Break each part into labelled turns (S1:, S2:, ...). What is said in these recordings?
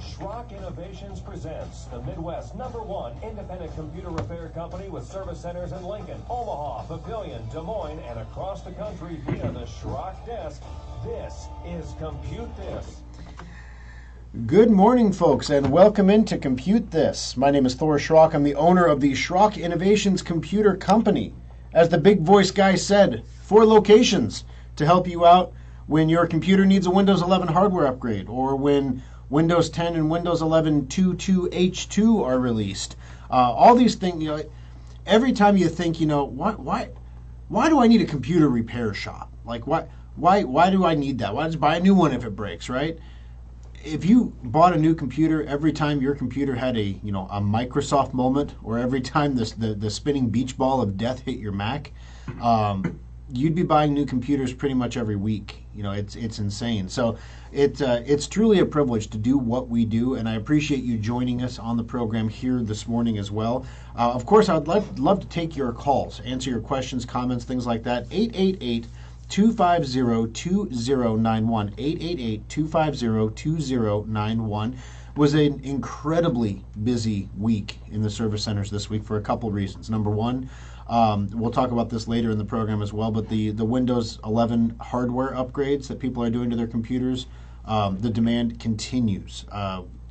S1: Schrock Innovations presents the Midwest #1 independent computer repair company with service centers in Lincoln, Omaha, Papillion, Des Moines, and across the country via the Schrock desk. This is Compute This.
S2: Good morning, folks, and welcome into Compute This. My name is Thor Schrock. I'm the owner of the Schrock Innovations Computer Company. As the big voice guy said, 4 locations to help you out when your computer needs a Windows 11 hardware upgrade, or when Windows 10 and Windows 11 22H2 are released. All these things, every time you think, why do I need a computer repair shop? Like, why do I need that? Why just buy a new one if it breaks, right? If you bought a new computer, every time your computer had a Microsoft moment, or every time the spinning beach ball of death hit your Mac, you'd be buying new computers pretty much every week. It's insane. So it's truly a privilege to do what we do, and I appreciate you joining us on the program here this morning as well. Of course, I'd love to take your calls, answer your questions, comments, things like that. 888-250-2091. 888-250-2091 was an incredibly busy week in the service centers this week for a couple reasons. Number one, we'll talk about this later in the program as well, but the Windows 11 hardware upgrades that people are doing to their computers, the demand continues.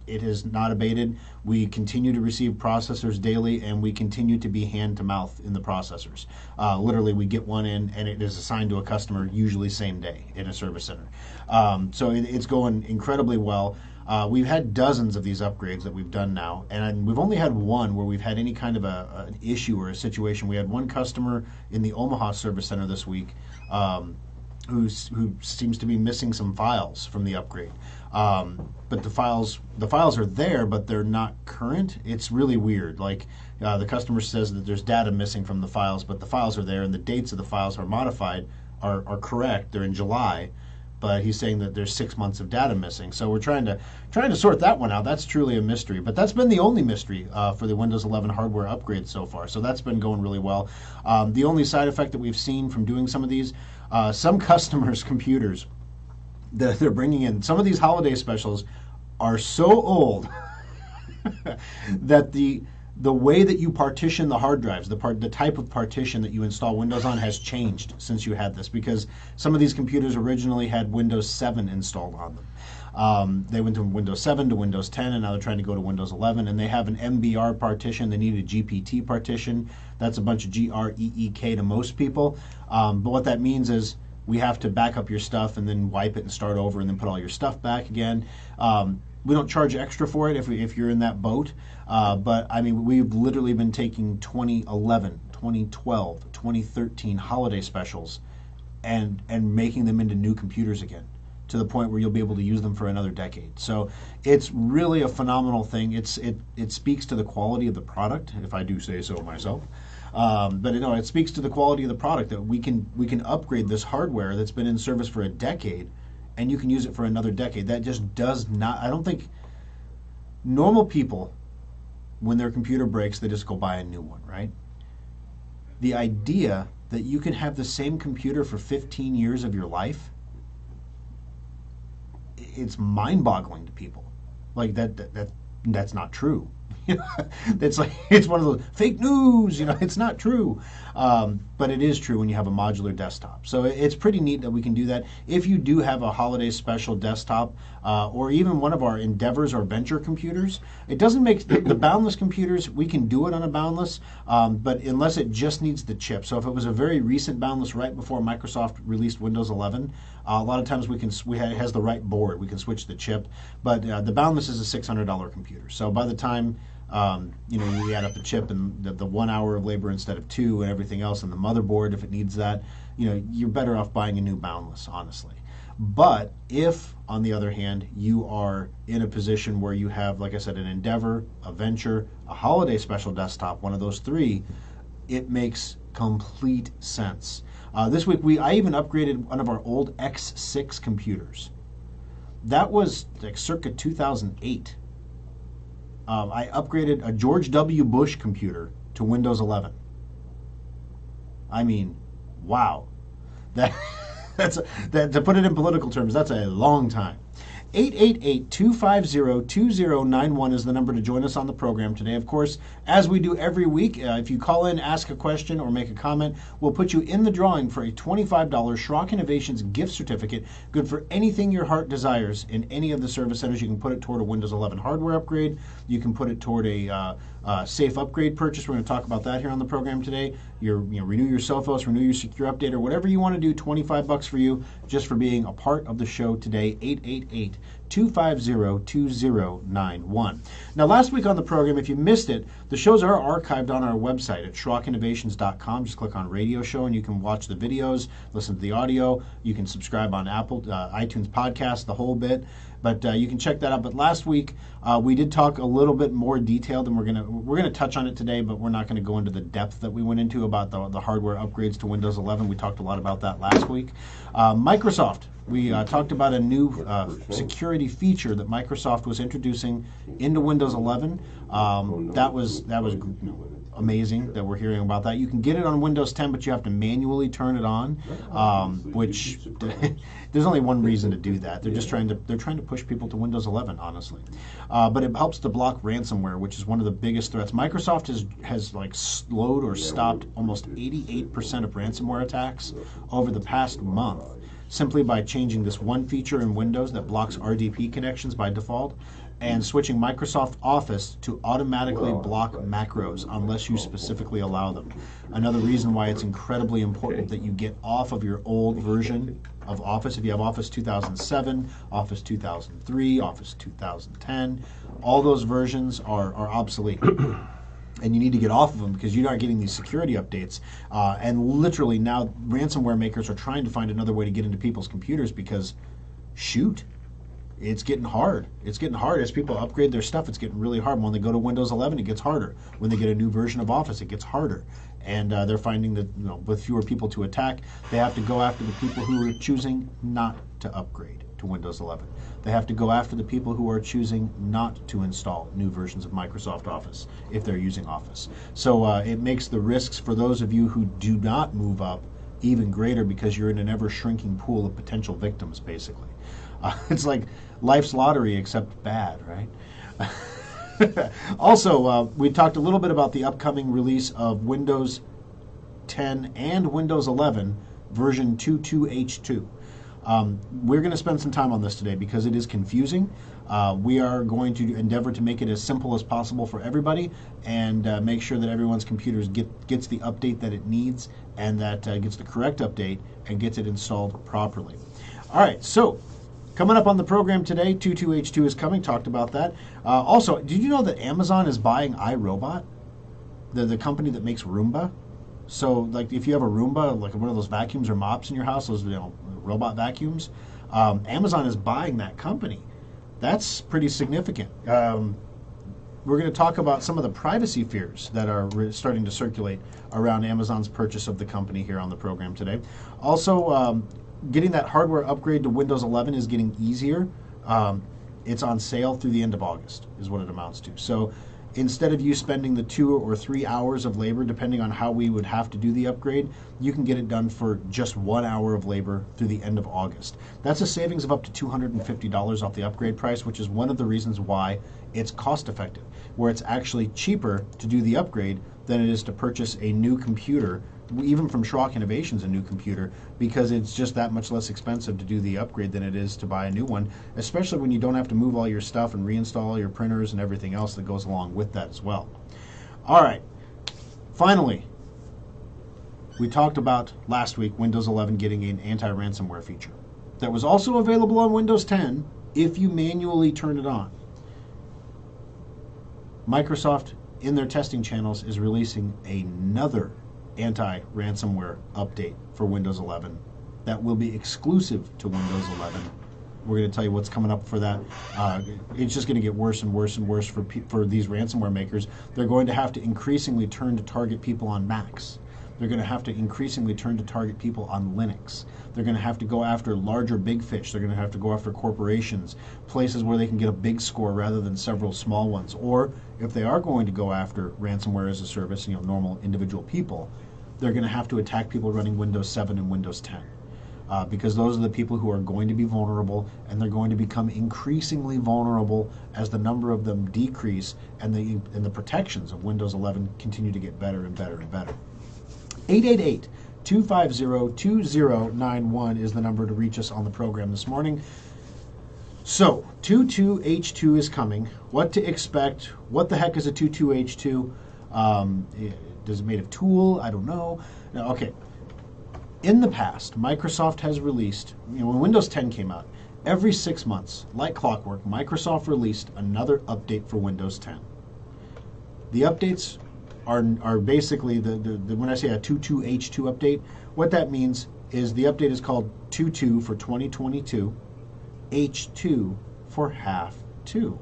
S2: It has not abated. We continue to receive processors daily, and we continue to be hand to mouth in the processors. Literally, we get one in, and it is assigned to a customer, usually same day in a service center. So it's going incredibly well. We've had dozens of these upgrades that we've done now, and we've only had one where we've had any kind of an issue or a situation. We had one customer in the Omaha service center this week who seems to be missing some files from the upgrade. But the files are there, but they're not current. It's really weird. Like the customer says that there's data missing from the files, but the files are there, and the dates of the files are modified, are correct. They're in July. But he's saying that there's 6 months of data missing. So we're trying to sort that one out. That's truly a mystery. But that's been the only mystery for the Windows 11 hardware upgrade so far. So that's been going really well. The only side effect that we've seen from doing some of these, some customers' computers that they're bringing in, some of these holiday specials are so old that the way that you partition the hard drives, the type of partition that you install Windows on has changed since you had this, because some of these computers originally had Windows 7 installed on them. They went from Windows 7 to Windows 10, and now they're trying to go to Windows 11, and they have an MBR partition. They need a GPT partition. That's a bunch of GREEK to most people. But what that means is we have to back up your stuff and then wipe it and start over and then put all your stuff back again. We don't charge extra for it if you're in that boat. But I mean, we've literally been taking 2011, 2012, 2013 holiday specials and making them into new computers again, to the point where you'll be able to use them for another decade. So it's really a phenomenal thing. It speaks to the quality of the product, if I do say so myself. But it speaks to the quality of the product that we can upgrade this hardware that's been in service for a decade, and you can use it for another decade. That just does not, I don't think normal people, when their computer breaks, they just go buy a new one, right? The idea that you can have the same computer for 15 years of your life, it's mind-boggling to people. Like that's not true. It's one of those fake news. It's not true, but it is true when you have a modular desktop. So it's pretty neat that we can do that. If you do have a holiday special desktop, or even one of our Endeavors or Venture computers, it doesn't make the boundless computers. We can do it on a boundless, but unless it just needs the chip. So if it was a very recent boundless right before Microsoft released Windows 11, a lot of times it has the right board. We can switch the chip, but the boundless is a $600 computer. So by the time we add up the chip and the 1 hour of labor instead of 2 and everything else, and the motherboard, if it needs that, you're better off buying a new boundless, honestly. But if, on the other hand, you are in a position where you have, like I said, an Endeavor, a Venture, a holiday special desktop, one of those 3, it makes complete sense. This week, I even upgraded one of our old X6 computers. That was like circa 2008. I upgraded a George W. Bush computer to Windows 11. I mean, wow. To put it in political terms, that's a long time. 888-250-2091 is the number to join us on the program today. Of course, as we do every week, if you call in, ask a question, or make a comment, we'll put you in the drawing for a $25 Schrock Innovations gift certificate, good for anything your heart desires in any of the service centers. You can put it toward a Windows 11 hardware upgrade. You can put it toward a safe upgrade purchase. We're going to talk about that here on the program today. Renew your Sophos, renew your secure update, or whatever you want to do. $25 for you just for being a part of the show today. 888-250-2091. Now, last week on the program, if you missed it, the shows are archived on our website at SchrockInnovations.com. Just click on Radio Show and you can watch the videos, listen to the audio. You can subscribe on Apple, iTunes podcast, the whole bit. But you can check that out. But last week we did talk a little bit more detailed, and we're gonna touch on it today, but we're not going to go into the depth that we went into about the hardware upgrades to Windows 11. We talked a lot about that last week. Microsoft. We talked about a new security feature that Microsoft was introducing into Windows 11. That was amazing that we're hearing about that. You can get it on Windows 10, but you have to manually turn it on, which there's only one reason to do that. They're trying to push people to Windows 11, honestly. But it helps to block ransomware, which is one of the biggest threats. Microsoft has like slowed or stopped almost 88% of ransomware attacks over the past month, simply by changing this one feature in Windows that blocks RDP connections by default, and switching Microsoft Office to automatically block macros unless you specifically allow them. Another reason why it's incredibly important that you get off of your old version of Office. If you have Office 2007, Office 2003, Office 2010, all those versions are obsolete. And you need to get off of them because you're not getting these security updates. And literally now ransomware makers are trying to find another way to get into people's computers because, shoot, it's getting hard. It's getting hard. As people upgrade their stuff, it's getting really hard. When they go to Windows 11, it gets harder. When they get a new version of Office, it gets harder. And they're finding that with fewer people to attack, they have to go after the people who are choosing not to upgrade to Windows 11. They have to go after the people who are choosing not to install new versions of Microsoft Office if they're using Office. So it makes the risks for those of you who do not move up even greater because you're in an ever-shrinking pool of potential victims, basically. It's like life's lottery, except bad, right? Also, we talked a little bit about the upcoming release of Windows 10 and Windows 11 version 22H2. We're going to spend some time on this today because it is confusing. We are going to endeavor to make it as simple as possible for everybody and make sure that everyone's computers gets the update that it needs and that gets the correct update and gets it installed properly. All right, so coming up on the program today, 22H2 is coming. Talked about that. Also, did you know that Amazon is buying iRobot, the company that makes Roomba? So, like, if you have a Roomba, like one of those vacuums or mops in your house, those robot vacuums, Amazon is buying that company. That's pretty significant. We're going to talk about some of the privacy fears that are starting to circulate around Amazon's purchase of the company here on the program today. Also, getting that hardware upgrade to Windows 11 is getting easier. It's on sale through the end of August, is what it amounts to. So instead of you spending the 2 or 3 hours of labor, depending on how we would have to do the upgrade, you can get it done for just 1 hour of labor through the end of August. That's a savings of up to $250 off the upgrade price, which is one of the reasons why it's cost effective, where it's actually cheaper to do the upgrade than it is to purchase a new computer, even from Schrock Innovations, a new computer, because it's just that much less expensive to do the upgrade than it is to buy a new one, especially when you don't have to move all your stuff and reinstall all your printers and everything else that goes along with that as well. All right, finally, we talked about last week Windows 11 getting an anti-ransomware feature that was also available on Windows 10 if you manually turn it on. Microsoft, in their testing channels, is releasing another anti-ransomware update for Windows 11 that will be exclusive to Windows 11. We're going to tell you what's coming up for that. It's just going to get worse and worse and worse for these ransomware makers. They're going to have to increasingly turn to target people on Macs. They're going to have to increasingly turn to target people on Linux. They're going to have to go after larger big fish. They're going to have to go after corporations, places where they can get a big score rather than several small ones. Or if they are going to go after ransomware as a service, normal individual people, they're going to have to attack people running Windows 7 and Windows 10. because those are the people who are going to be vulnerable, and they're going to become increasingly vulnerable as the number of them decrease and the protections of Windows 11 continue to get better and better and better. 888-250-2091 is the number to reach us on the program this morning. So, 22H2 is coming. What to expect? What the heck is a 22H2? Is it made of tool? I don't know. No, okay. In the past, Microsoft has released, when Windows 10 came out, every 6 months, like clockwork, Microsoft released another update for Windows 10. The updates are basically, when I say a 22H2 update, what that means is the update is called 22 for 2022, H2 for half 2.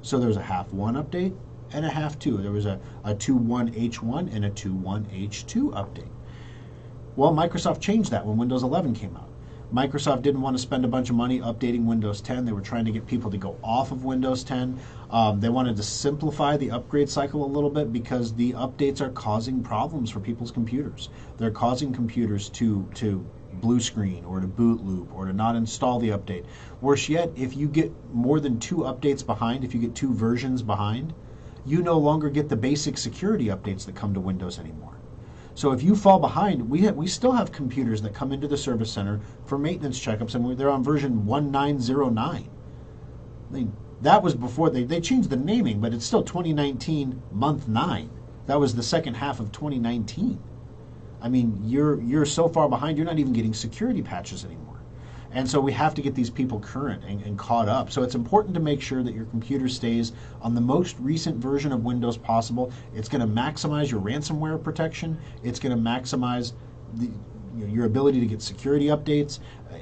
S2: So there's a half 1 update and a half 2. There was a 2.1H1 and a 2.1H2 update. Well, Microsoft changed that when Windows 11 came out. Microsoft didn't want to spend a bunch of money updating Windows 10. They were trying to get people to go off of Windows 10. They wanted to simplify the upgrade cycle a little bit because the updates are causing problems for people's computers. They're causing computers to blue screen or to boot loop or to not install the update. Worse yet, if you get more than 2 updates behind, if you get 2 versions behind, you no longer get the basic security updates that come to Windows anymore. So if you fall behind, we still have computers that come into the service center for maintenance checkups, and they're on version 1909. That was before they changed the naming, but it's still 2019 month 9. That was the second half of 2019. I mean, you're so far behind, you're not even getting security patches anymore. And so we have to get these people current and caught up. So it's important to make sure that your computer stays on the most recent version of Windows possible. It's going to maximize your ransomware protection. It's going to maximize your ability to get security updates.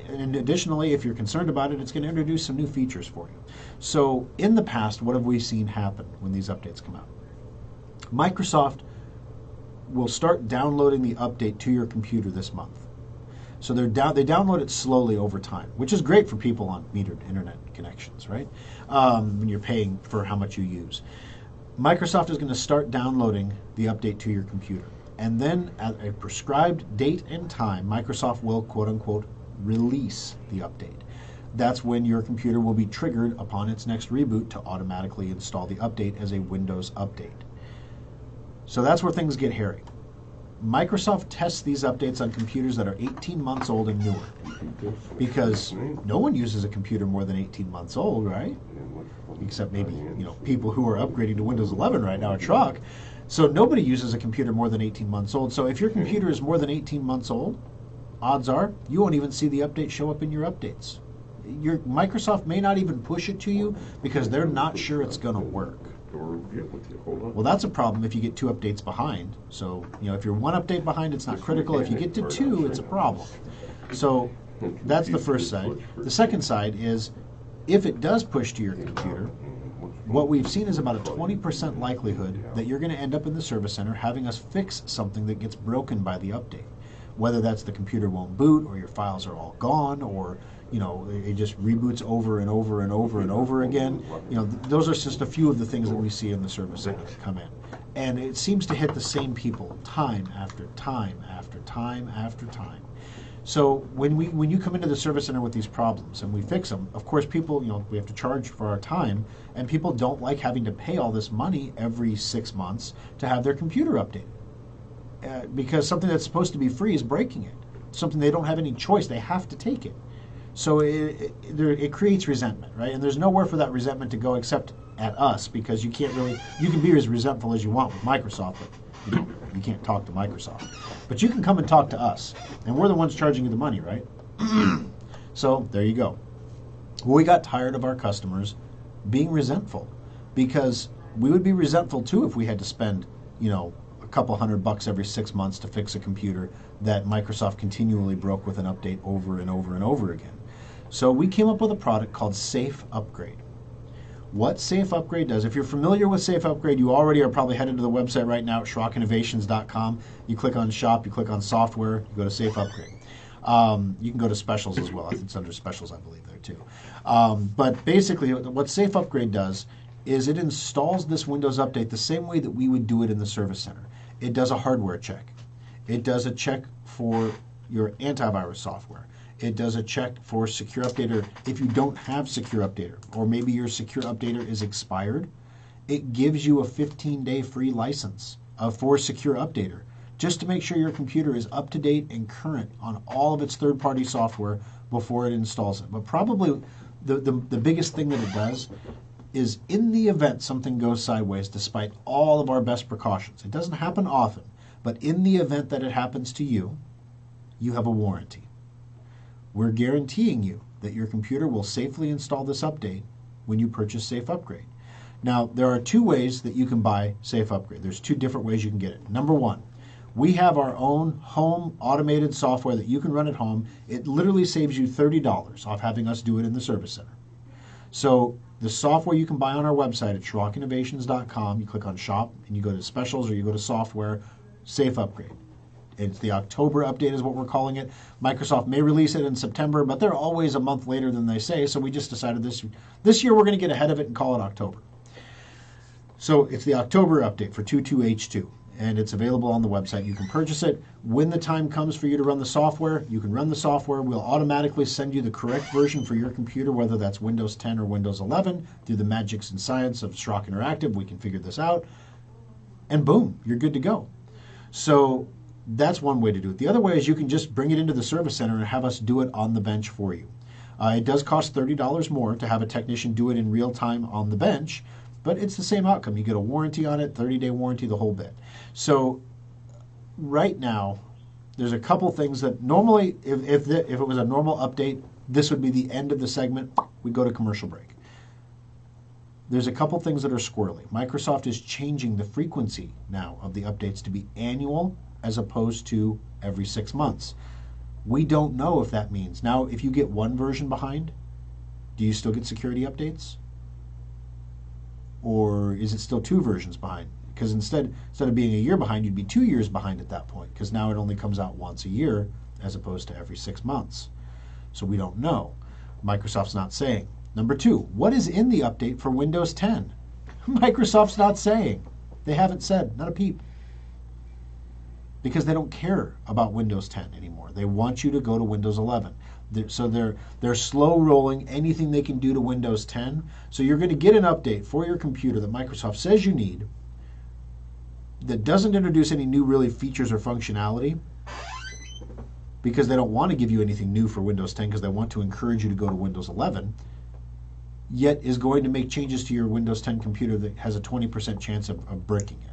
S2: And additionally, if you're concerned about it, it's going to introduce some new features for you. So in the past, what have we seen happen when these updates come out? Microsoft will start downloading the update to your computer this month. So they download it slowly over time, which is great for people on metered internet connections, right? When you're paying for how much you use. Microsoft is going to start downloading the update to your computer. And then at a prescribed date and time, Microsoft will, quote unquote, release the update. That's when your computer will be triggered upon its next reboot to automatically install the update as a Windows update. So that's where things get hairy. Microsoft tests these updates on computers that are 18 months old and newer, because no one uses a computer more than 18 months old, right? Except maybe people who are upgrading to Windows 11 right now at Schrock. So nobody uses a computer more than 18 months old. So if your computer is more than 18 months old, odds are you won't even see the update show up in your updates. Your Microsoft may not even push it to you because they're not sure it's going to work. Well, that's a problem if you get 2 updates behind. So, if you're 1 update behind, it's not critical. If you get to 2, it's a problem. So that's the first side. The second side is if it does push to your computer, what we've seen is about a 20% likelihood that you're going to end up in the service center having us fix something that gets broken by the update. Whether that's the computer won't boot, or your files are all gone, or it just reboots over and over and over and over again. Those are just a few of the things that we see in the service center that come in. And it seems to hit the same people time after time after time after time. So when you come into the service center with these problems and we fix them, of course people, we have to charge for our time, and people don't like having to pay all this money every 6 months to have their computer updated. Because something that's supposed to be free is breaking it. Something they don't have any choice, they have to take it. So it creates resentment, right? And there's nowhere for that resentment to go except at us, because you can be as resentful as you want with Microsoft, but you can't talk to Microsoft. But you can come and talk to us, and we're the ones charging you the money, right? So there you go. We got tired of our customers being resentful, because we would be resentful too if we had to spend, a couple $100 every 6 months to fix a computer that Microsoft continually broke with an update over and over and over again. So we came up with a product called Safe Upgrade. What Safe Upgrade does, if you're familiar with Safe Upgrade, you already are probably headed to the website right now at SchrockInnovations.com. You click on Shop, you click on Software, you go to Safe Upgrade. You can go to Specials as well. I think it's under Specials, I believe, there too. But basically, what Safe Upgrade does is it installs this Windows update the same way that we would do it in the Service Center. It does a hardware check. It does a check for your antivirus software. It does a check for Secure Updater. If you don't have Secure Updater, or maybe your Secure Updater is expired, it gives you a 15-day free license for Secure Updater, just to make sure your computer is up to date and current on all of its third-party software before it installs it. But probably the biggest thing that it does is, in the event something goes sideways, despite all of our best precautions, it doesn't happen often, but in the event that it happens to you, you have a warranty. We're guaranteeing you that your computer will safely install this update when you purchase Safe Upgrade. Now, there are two ways that you can buy Safe Upgrade. There's two different ways you can get it. Number one, we have our own home automated software that you can run at home. It literally saves you $30 off having us do it in the service center. So the software you can buy on our website at SchrockInnovations.com. You click on Shop and you go to Specials, or you go to Software, Safe Upgrade. It's the October update is what we're calling it. Microsoft may release it in September, but they're always a month later than they say, so we just decided this year we're going to get ahead of it and call it October. So it's the October update for 22H2, and it's available on the website. You can purchase it. When the time comes for you to run the software, you can run the software. We'll automatically send you the correct version for your computer, whether that's Windows 10 or Windows 11. Through the magic and science of Schrock Interactive, we can figure this out. And boom, you're good to go. So that's one way to do it. The other way is you can just bring it into the service center and have us do it on the bench for you. It does cost $30 more to have a technician do it in real time on the bench, but it's the same outcome. You get a warranty on it, 30-day warranty, the whole bit. So right now, there's a couple things that normally, if it was a normal update, this would be the end of the segment. We go to commercial break. There's a couple things that are squirrely. Microsoft is changing the frequency now of the updates to be annual as opposed to every 6 months. We don't know if that means. Now, if you get one version behind, do you still get security updates? Or is it still two versions behind? Because instead of being a year behind, you'd be 2 years behind at that point, because now it only comes out once a year as opposed to every 6 months. So we don't know. Microsoft's not saying. Number two, what is in the update for Windows 10? Microsoft's not saying. They haven't said, not a peep. Because they don't care about Windows 10 anymore. They want you to go to Windows 11. So they're slow rolling anything they can do to Windows 10. So you're going to get an update for your computer that Microsoft says you need, that doesn't introduce any new really features or functionality, because they don't want to give you anything new for Windows 10, because they want to encourage you to go to Windows 11, yet is going to make changes to your Windows 10 computer that has a 20% chance of breaking it.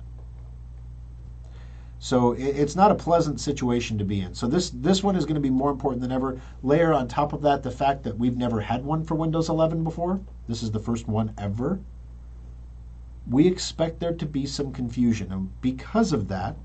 S2: So it's not a pleasant situation to be in. So this one is going to be more important than ever. Layer on top of that the fact that we've never had one for Windows 11 before. This is the first one ever. We expect there to be some confusion. And because of that,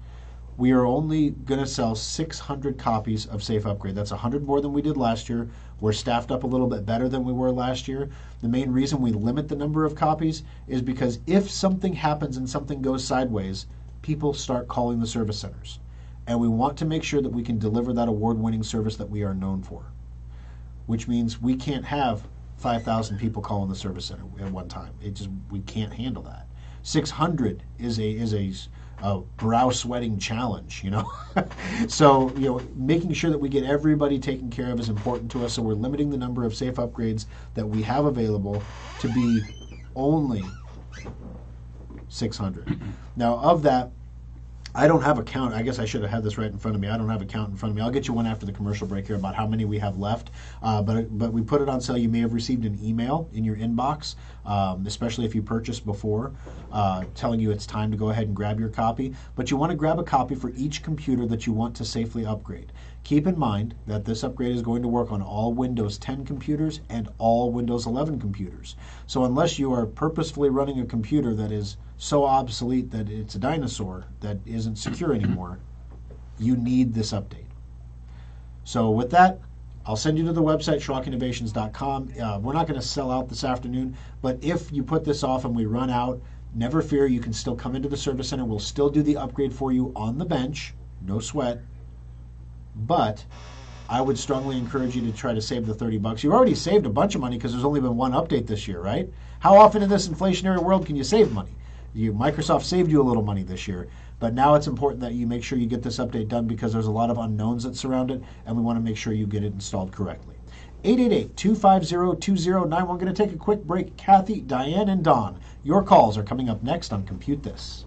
S2: we are only going to sell 600 copies of Safe Upgrade. That's 100 more than we did last year. We're staffed up a little bit better than we were last year. The main reason we limit the number of copies is because if something happens and something goes sideways, people start calling the service centers. And we want to make sure that we can deliver that award-winning service that we are known for, which means we can't have 5,000 people calling the service center at one time. We can't handle that. 600 is a brow-sweating challenge, So, making sure that we get everybody taken care of is important to us, so we're limiting the number of Safe Upgrades that we have available to be only 600. Now, of that, I don't have a count. I guess I should have had this right in front of me. I don't have a count in front of me. I'll get you one after the commercial break here about how many we have left. But we put it on sale. You may have received an email in your inbox, especially if you purchased before, telling you it's time to go ahead and grab your copy. But you want to grab a copy for each computer that you want to safely upgrade. Keep in mind that this upgrade is going to work on all Windows 10 computers and all Windows 11 computers. So unless you are purposefully running a computer that is so obsolete that it's a dinosaur that isn't secure anymore, you need this update. So with that, I'll send you to the website, SchrockInnovations.com. We're not going to sell out this afternoon, but if you put this off and we run out, never fear, you can still come into the service center. We'll still do the upgrade for you on the bench, no sweat. But I would strongly encourage you to try to save the $30. You've already saved a bunch of money because there's only been one update this year, right? How often in this inflationary world can you save money? Microsoft saved you a little money this year, but now it's important that you make sure you get this update done because there's a lot of unknowns that surround it, and we want to make sure you get it installed correctly. 888-250-2091. We're going to take a quick break. Kathy, Diane, and Don, your calls are coming up next on Compute This.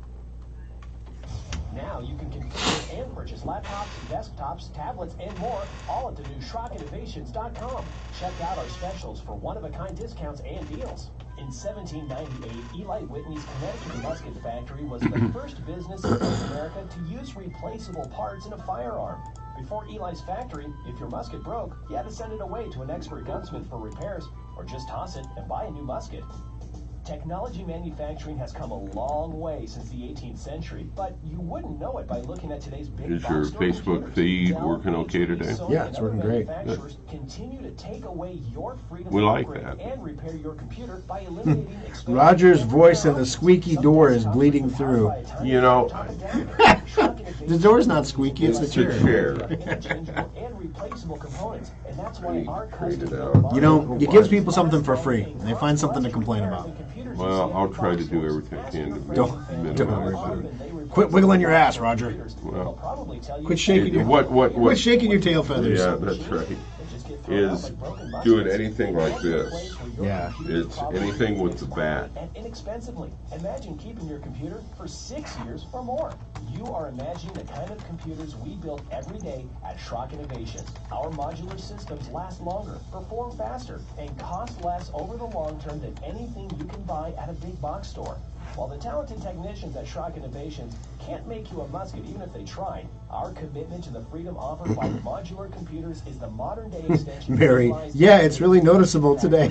S3: Now you can configure and purchase laptops, desktops, tablets, and more, all at the new SchrockInnovations.com. Check out our specials for one-of-a-kind discounts and deals. In 1798, Eli Whitney's Connecticut musket factory was the first business in North America to use replaceable parts in a firearm. Before Eli's factory, if your musket broke, you had to send it away to an expert gunsmith for repairs, or just toss it and buy a new musket. Technology manufacturing has come a long way since the 18th century, but you wouldn't know it by looking at today's big
S4: Is
S3: box
S4: your
S3: store
S4: Facebook
S3: computers.
S4: feed
S3: Dell,
S4: working okay
S3: HP,
S4: today?
S3: Sony,
S2: Yeah,
S3: and
S2: it's
S3: other
S2: working great.
S3: manufacturers continue to take away your freedom
S4: We
S3: to
S4: like
S3: upgrade
S4: that.
S3: and repair your computer by eliminating expensive
S2: Roger's
S3: and
S2: voice and the
S3: options.
S2: squeaky
S3: Some
S2: door is
S3: desktops
S2: bleeding
S3: are powered
S2: through.
S3: by a tiny
S4: You know,
S2: The door's not squeaky, it's the chair.
S3: Interchangeable and replaceable components, and that's why our
S4: Trade it
S3: customers
S4: out.
S2: You know, it gives people something for free, and they find something to complain about.
S4: Well, I'll try to do everything I can to
S2: Don't
S4: minimize
S2: worry.
S4: it.
S2: Quit wiggling your ass, Roger.
S4: Well,
S2: Quit shaking your
S4: what?
S2: shaking your tail feathers.
S4: Yeah, that's right. Is doing anything like this.
S2: Yeah.
S4: It's anything with the bat.
S3: And inexpensively. Imagine keeping your computer for 6 years or more. You are imagining the kind of computers we build every day at Schrock Innovations. Our modular systems last longer, perform faster, and cost less over the long term than anything you can buy at a big box store. While the talented technicians at Schrock Innovations can't make you a musket even if they tried, our commitment to the freedom offered by modular computers is the modern day extension.
S2: Mary, yeah, it's really noticeable today.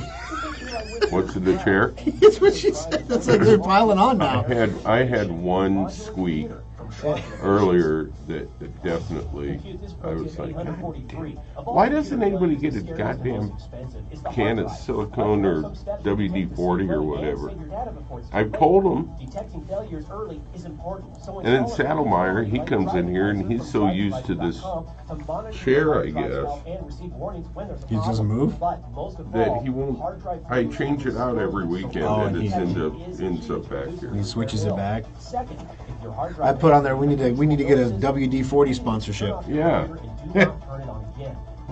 S4: What's in the chair?
S2: That's what she said. That's like they're piling on now.
S4: I had one squeak earlier that definitely, I was like, God damn. Why doesn't anybody get a goddamn can of silicone or WD-40 or whatever? I've told them. And then Saddlemeyer, he comes in here and he's so used to this chair, I guess.
S2: He doesn't move?
S4: That he won't. I change it out every weekend and it ends up back here.
S2: He switches it back. I put on there, we need to get a WD-40 sponsorship.
S4: Yeah.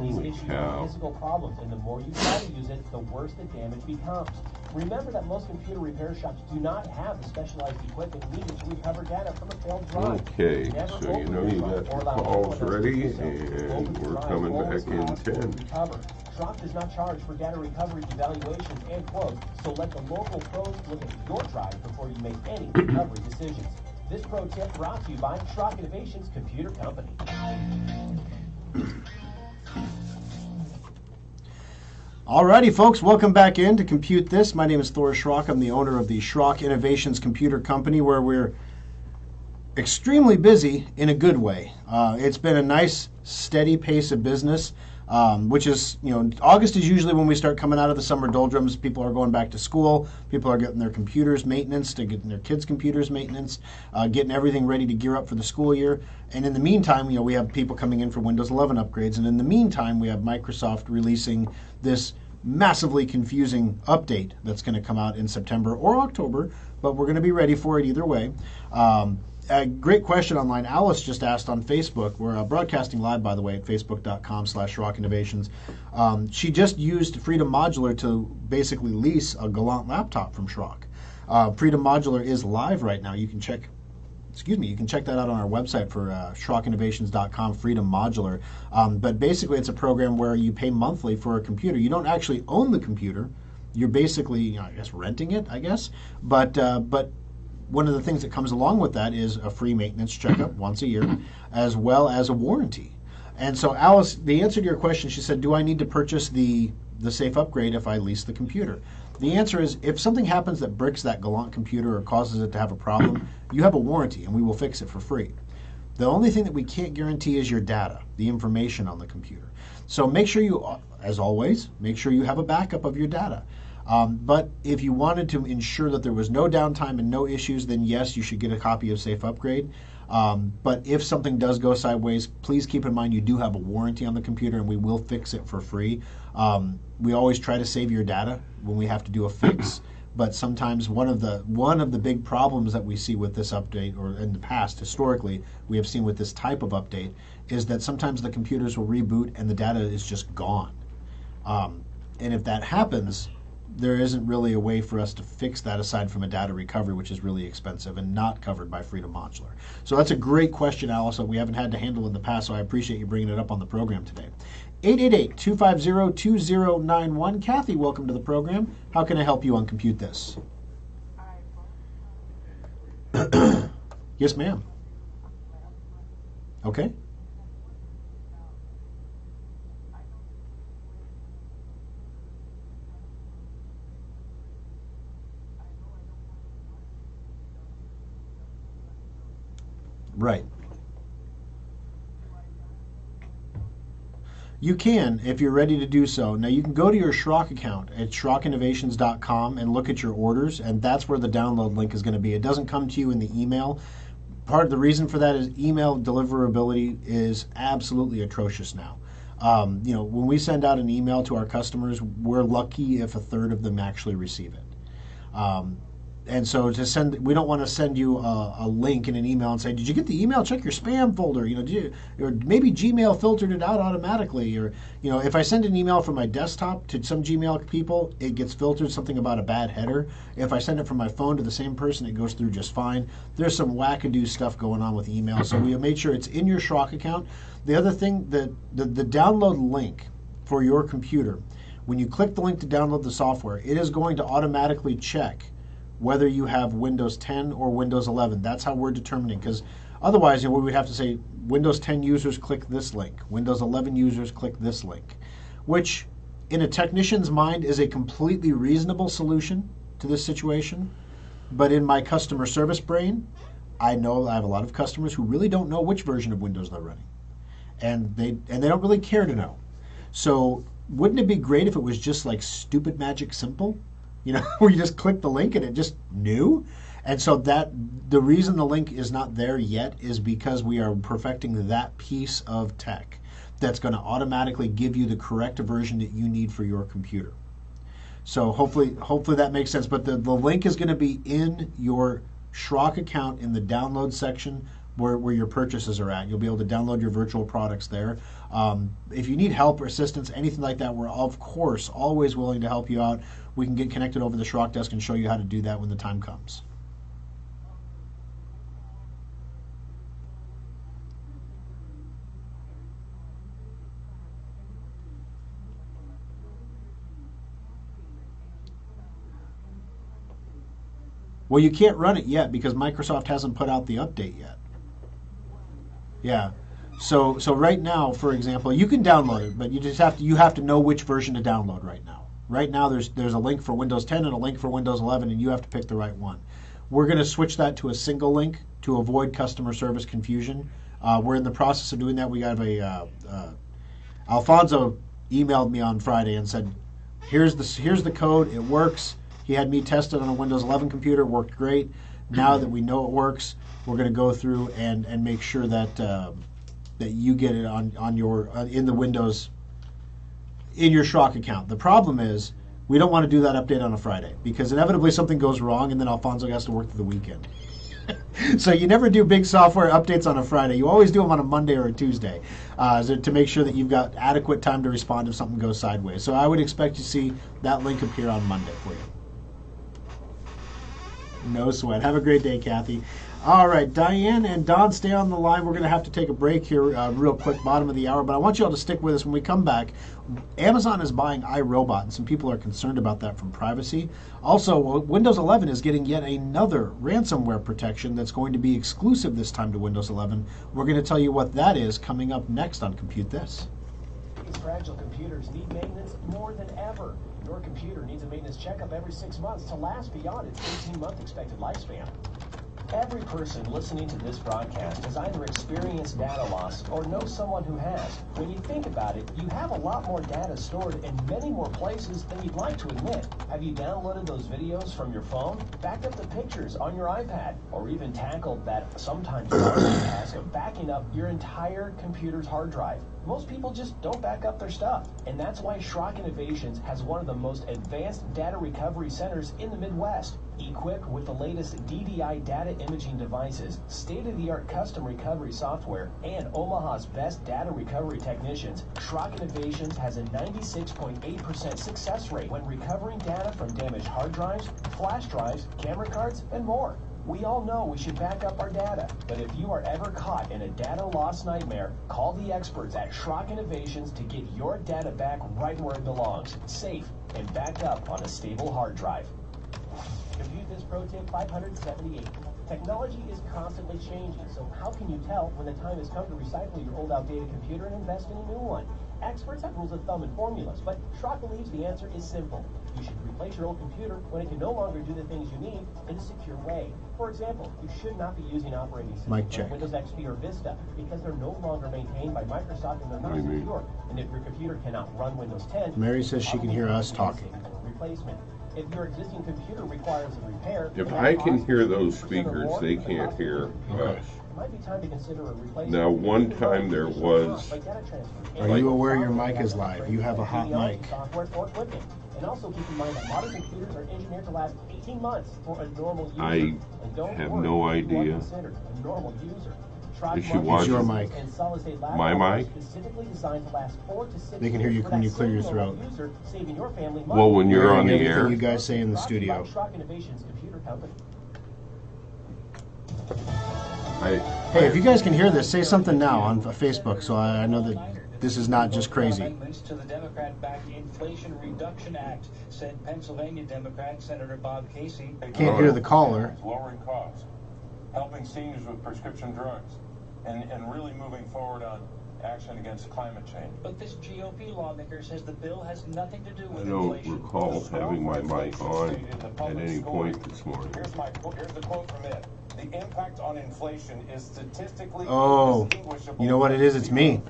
S3: These
S4: Holy
S3: issues
S4: cow.
S3: are physical problems, and the more you try to use it, the worse the damage becomes. Remember that most computer repair shops do not have the specialized equipment needed to recover data from a failed drive.
S4: Okay,
S3: Never
S4: so you know
S3: open
S4: you
S3: your
S4: got
S3: drive or
S4: your
S3: allow
S4: calls
S3: anyone else to
S4: ready,
S3: do so.
S4: and
S3: Open the
S4: we're
S3: drive
S4: coming
S3: always
S4: back in
S3: costs more
S4: 10.
S3: to recover. Schrock does not charge for data recovery evaluations and quotes, so let the local pros look at your drive before you make any recovery decisions. This pro tip brought to you by Schrock Innovations Computer Company.
S2: Alrighty, folks, welcome back in to Compute This. My name is Thor Schrock. I'm the owner of the Schrock Innovations Computer Company, where we're extremely busy in a good way. It's been a nice, steady pace of business, which is, August is usually when we start coming out of the summer doldrums. People are going back to school. People are getting their computers maintenance, getting their kids' computers maintenance, getting everything ready to gear up for the school year. And in the meantime, we have people coming in for Windows 11 upgrades. And in the meantime, we have Microsoft releasing this massively confusing update that's going to come out in September or October, but we're going to be ready for it either way. A great question online. Alice just asked on Facebook. We're broadcasting live, by the way, at facebook.com/Schrock Innovations. She just used Freedom Modular to basically lease a Galant laptop from Schrock. Freedom Modular is live right now. You can check that out on our website for SchrockInnovations.com, Freedom Modular. But basically, it's a program where you pay monthly for a computer. You don't actually own the computer. You're basically, renting it, I guess. But one of the things that comes along with that is a free maintenance checkup once a year, as well as a warranty. And so, Alice, the answer to your question, she said, do I need to purchase the safe upgrade if I lease the computer? The answer is, if something happens that bricks that Galant computer or causes it to have a problem, you have a warranty and we will fix it for free. The only thing that we can't guarantee is your data, the information on the computer. So make sure you, as always, make sure you have a backup of your data. But if you wanted to ensure that there was no downtime and no issues, then yes, you should get a copy of Safe Upgrade. But if something does go sideways, please keep in mind you do have a warranty on the computer and we will fix it for free. We always try to save your data when we have to do a fix. but sometimes one of the big problems that we see with this update, or in the past historically we have seen with this type of update, is that sometimes the computers will reboot and the data is just gone. And if that happens, there isn't really a way for us to fix that aside from a data recovery, which is really expensive and not covered by Freedom Modular. So that's a great question, Alice, that we haven't had to handle in the past, so I appreciate you bringing it up on the program today. 888-250-2091. Kathy, welcome to the program. How can I help you on Compute This? Yes, ma'am. Okay. Right. You can, if you're ready to do so. Now, you can go to your Schrock account at SchrockInnovations.com and look at your orders, and that's where the download link is going to be. It doesn't come to you in the email. Part of the reason for that is email deliverability is absolutely atrocious now. When we send out an email to our customers, we're lucky if a third of them actually receive it. And so we don't want to send you a link in an email and say, did you get the email? Check your spam folder. Or maybe Gmail filtered it out automatically. Or, if I send an email from my desktop to some Gmail people, it gets filtered, something about a bad header. If I send it from my phone to the same person, it goes through just fine. There's some wackadoo stuff going on with email. So we have made sure it's in your Schrock account. The other thing, the download link for your computer, when you click the link to download the software, it is going to automatically check whether you have Windows 10 or Windows 11. That's how we're determining, because otherwise, we would have to say Windows 10 users click this link, Windows 11 users click this link, which in a technician's mind is a completely reasonable solution to this situation. But in my customer service brain, I know I have a lot of customers who really don't know which version of Windows they're running, and they don't really care to know. So wouldn't it be great if it was just like stupid magic simple? Where you just click the link and it just knew. And so the reason the link is not there yet is because we are perfecting that piece of tech that's going to automatically give you the correct version that you need for your computer. So hopefully that makes sense. But the link is going to be in your Schrock account in the download section where your purchases are at. You'll be able to download your virtual products there. If you need help or assistance, anything like that, we're of course always willing to help you out. We can get connected over the Schrock desk and show you how to do that when the time comes. Well, you can't run it yet because Microsoft hasn't put out the update yet. Yeah. So right now, for example, you can download it, but you have to know which version to download right now. Right now, there's a link for Windows 10 and a link for Windows 11, and you have to pick the right one. We're going to switch that to a single link to avoid customer service confusion. We're in the process of doing that. We have Alfonso emailed me on Friday and said, here's the code. It works. He had me test it on a Windows 11 computer. It worked great. Now that we know it works, we're going to go through and make sure that that you get it on your in the Windows in your Schrock account. The problem is we don't want to do that update on a Friday because inevitably something goes wrong and then Alfonso has to work through the weekend. So you never do big software updates on a Friday. You always do them on a Monday or a Tuesday to make sure that you've got adequate time to respond if something goes sideways. So I would expect to see that link appear on Monday for you. No sweat. Have a great day, Kathy. All right, Diane and Don, stay on the line. We're going to have to take a break here real quick, bottom of the hour, but I want you all to stick with us. When we come back, Amazon is buying iRobot, and some people are concerned about that from privacy. Also, Windows 11 is getting yet another ransomware protection that's going to be exclusive this time to Windows 11. We're going to tell you what that is coming up next on Compute This.
S3: These fragile computers need maintenance more than ever. Your computer needs a maintenance checkup every 6 months to last beyond its 18-month expected lifespan. Every person listening to this broadcast has either experienced data loss or knows someone who has. When you think about it, you have a lot more data stored in many more places than you'd like to admit. Have you downloaded those videos from your phone, backed up the pictures on your iPad, or even tackled that sometimes daunting task of backing up your entire computer's hard drive? Most people just don't back up their stuff, and that's why Schrock Innovations has one of the most advanced data recovery centers in the Midwest. Equipped with the latest DDI data imaging devices, state-of-the-art custom recovery software, and Omaha's best data recovery technicians, Schrock Innovations has a 96.8% success rate when recovering data from damaged hard drives, flash drives, camera cards, and more. We all know we should back up our data, but if you are ever caught in a data loss nightmare, call the experts at Schrock Innovations to get your data back right where it belongs, safe and backed up on a stable hard drive. Review this pro tip 578. Technology is constantly changing, so how can you tell when the time has come to recycle your old outdated computer and invest in a new one? Experts have rules of thumb and formulas, but Schrock believes the answer is simple. You should replace your old computer when it can no longer do the things you need in a secure way. For example, you should not be using operating systems like Windows XP or Vista because they're no longer maintained by Microsoft and they're not secure. And if your computer cannot run Windows 10,
S2: Mary says she can hear us talking.
S3: Replacement. If your existing computer requires a repair,
S4: If I can hear those speakers, they can't hear us.
S3: it might be time to consider a replacement.
S4: Now, one time there was.
S2: Are you aware your mic is live? You have a hot mic.
S3: Software or equipment. And also keep in mind that modern computers are engineered to last 18 months for a normal user.
S4: I have no idea.
S3: A normal user.
S4: Is she watching?
S2: Your mic.
S4: My mic?
S2: They can hear you when you clear your throat.
S4: Well, when you're on the
S2: Everything
S4: air.
S2: you guys say in the studio. Hey, if you guys can hear this, say something now on Facebook so I know that this is not just crazy.
S5: Amendments to the Democrat-backed Inflation Reduction Act, said Pennsylvania Democrat Senator Bob Casey.
S2: Can't hear the caller.
S6: Lowering costs, helping seniors with prescription drugs, and really moving forward on action against climate change.
S5: But this GOP lawmaker says the bill has nothing to do with
S4: I don't
S5: inflation.
S4: recall having my mic on at any point this morning.
S6: Here's the quote from it. The impact on inflation is statistically
S2: You know what it is? It's me.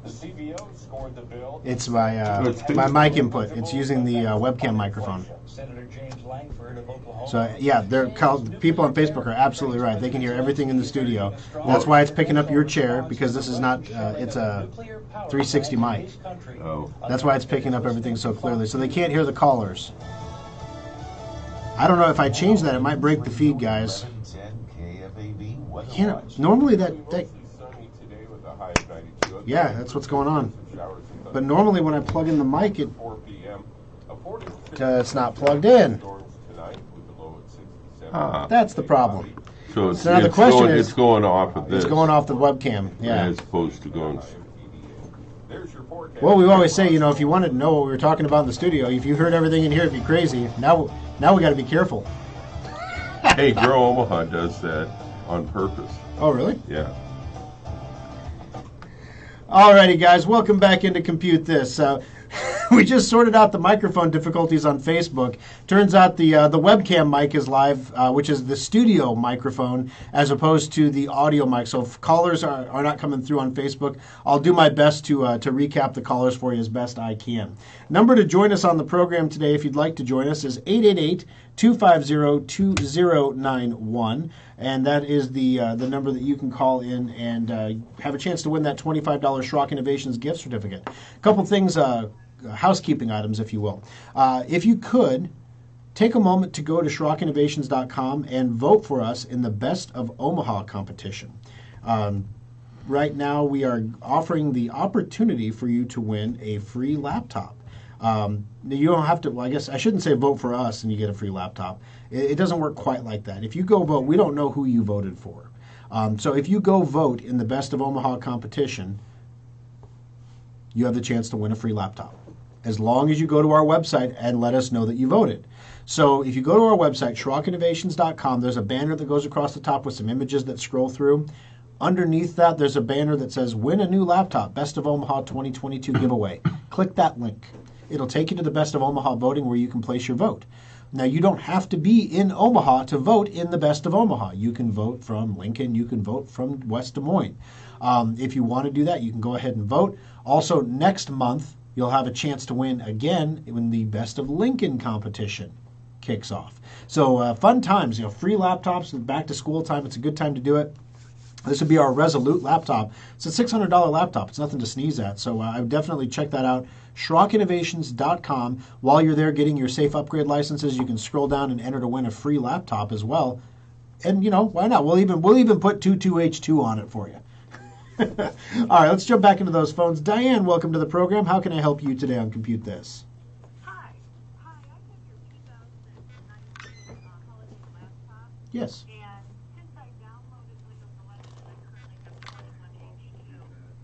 S6: The CBO scored the bill.
S2: It's my mic input. It's using the webcam microphone.
S5: Senator James Langford of Oklahoma.
S2: So yeah, people on Facebook are absolutely right. They can hear everything in the studio. That's why it's picking up your chair, because this is not. It's a 360 mic.
S4: Oh.
S2: That's why it's picking up everything so clearly. So they can't hear the callers. I don't know if I change that, it might break the feed, guys. Normally that yeah, that's what's going on. But normally when I plug in the mic, it's not plugged in. That's the problem.
S4: So
S2: So now the question is,
S4: it's going off of this.
S2: It's going off the webcam, yeah.
S4: As opposed to going.
S2: Well, we always say, if you wanted to know what we were talking about in the studio, if you heard everything in here, it'd be crazy. Now we got to be careful.
S4: Hey, Grow Omaha does that on purpose.
S2: Oh, really?
S4: Yeah.
S2: Alrighty, guys, welcome back into Compute This. We just sorted out the microphone difficulties on Facebook. Turns out the webcam mic is live, which is the studio microphone, as opposed to the audio mic. So if callers are not coming through on Facebook, I'll do my best to recap the callers for you as best I can. Number to join us on the program today, if you'd like to join us, is 888-250-2091. And that is the number that you can call in and have a chance to win that $25 Schrock Innovations gift certificate. A couple things, housekeeping items, if you will. If you could, take a moment to go to SchrockInnovations.com and vote for us in the Best of Omaha competition. Right now, we are offering the opportunity for you to win a free laptop. You don't have to, well, I guess I shouldn't say vote for us and you get a free laptop. It doesn't work quite like that. If you go vote, we don't know who you voted for. So if you go vote in the Best of Omaha competition, you have the chance to win a free laptop, as long as you go to our website and let us know that you voted. So if you go to our website, SchrockInnovations.com, there's a banner that goes across the top with some images that scroll through. Underneath that, there's a banner that says, Win a New Laptop, Best of Omaha 2022 giveaway. Click that link. It'll take you to the Best of Omaha voting where you can place your vote. Now, you don't have to be in Omaha to vote in the Best of Omaha. You can vote from Lincoln. You can vote from West Des Moines. If you want to do that, you can go ahead and vote. Also, next month, you'll have a chance to win again when the Best of Lincoln competition kicks off. So fun times, free laptops, back to school time. It's a good time to do it. This would be our Resolute laptop. It's a $600 laptop. It's nothing to sneeze at. So I would definitely check that out. SchrockInnovations.com. While you're there getting your safe upgrade licenses, you can scroll down and enter to win a free laptop as well. And why not? We'll even put 22H2 on it for you. All right, let's jump back into those phones. Diane, welcome to the program. How can I help you today on Compute This?
S7: Hi. I have your 2019 holiday laptop.
S2: Yes.
S7: And since I downloaded Windows 11 and I currently have 21H2,